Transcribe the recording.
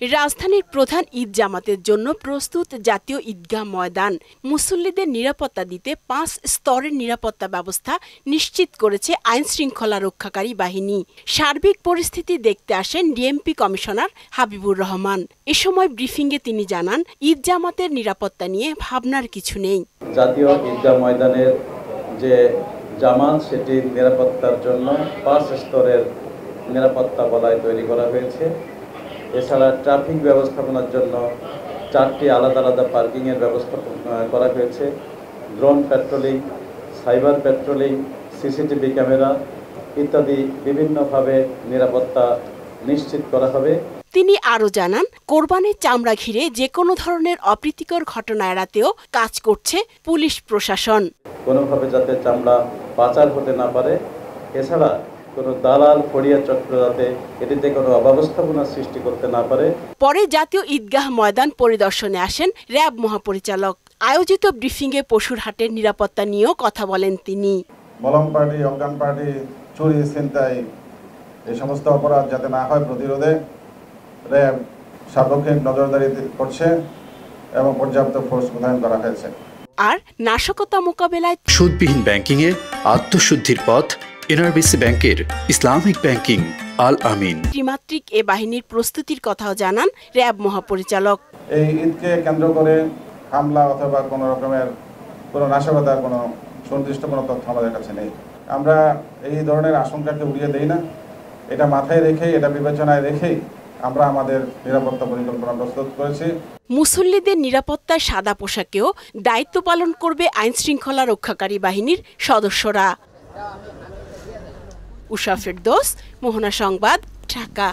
রাজধানীর প্রধান ঈদ জামাতের জন্য প্রস্তুত জাতীয় ঈদগাহ ময়দান। মুসল্লিদের নিরাপত্তা দিতে 5 স্তরের নিরাপত্তা ব্যবস্থা নিশ্চিত করেছে আইনশৃঙ্খলা রক্ষাকারী বাহিনী। সার্বিক পরিস্থিতি দেখতে আসেন ডিএমপি কমিশনার হাবিবুর রহমান। এ সময় ব্রিফিংয়ে তিনি জানান, ঈদ জামাতের নিরাপত্তা নিয়ে ভাবনার কিছু নেই। জাতীয় ঈদগাহ ময়দানের যে জামাত সেটির নিরাপত্তার জন্য 5 স্তরের নিরাপত্তা বলয় তৈরি করা হয়েছে। এছাড়া ট্রাফিক ব্যবস্থাপনার জন্য 4টি আলাদা আলাদা পার্কিংয়ের ব্যবস্থা করা হয়েছে। Drone patrolling, cyber patrolling, CCTV camera ইত্যাদি বিভিন্নভাবে নিরাপত্তা নিশ্চিত করা হবে। তিনি আরও জানান, কোরবানির চামড়া ঘিরে যে কোনো ধরনের অপ্রীতিকর ঘটনা এড়াতেও কাজ করছে পুলিশ প্রশাসন। কোনোভাবে যাতে চামড়া পাচার হতে না পারে, এছাড়া কোনো দালাল ফড়িয়া চক্র যাতে এটিতে কোনো অব্যবস্থাপনা সৃষ্টি করতে না পারে। পরে জাতীয় ঈদগাহ ময়দান পরিদর্শনে আসেন র্যাব মহাপরিচালক। আয়োজিত ব্রিফিংয়ে পশুর হাটের নিরাপত্তা নিয়েও কথা বলেন তিনি। মলম পার্টি, অজ্ঞান পার্টি, চুরি, ছিনতাই এই সমস্ত অপরাধ যাতে না হয় প্রতিরোধে র্যাব সার্বক্ষণিক নজরদারি করছে এবং পর্যাপ্ত ফোর্স মোতায়েন করা হয়েছে। আর নাশকতা মোকাবেলায় সুদবিহীন ব্যাংকিং এ আত্মশুদ্ধির পথ এনআরবিসি ব্যাংকের ইসলামিক ব্যাংকিং আল আমিন। ত্রিমাত্রিক এ বাহিনীর প্রস্তুতির কথাও জানান র্যাব মহাপরিচালক। এই ঈদকে কেন্দ্র করে হামলা অথবা কোনো রকমের কোনো নাশকতার কোনো সুনির্দিষ্ট কোনো তথ্য আমাদের কাছে নেই। আমরা এই ধরনের আশঙ্কাকে উড়িয়ে দেই না। এটা মাথায় রেখে, এটা বিবেচনায় রেখেই আমরা আমাদের নিরাপত্তা পরিকল্পনা প্রস্তুত করেছি। মুসল্লিদের নিরাপত্তায় সাদা পোশাকেও দায়িত্ব পালন করবে আইনশৃঙ্খলা রক্ষাকারী বাহিনীর সদস্যরা। উষা ফেরদৌস, মোহনা সংবাদ, ঢাকা।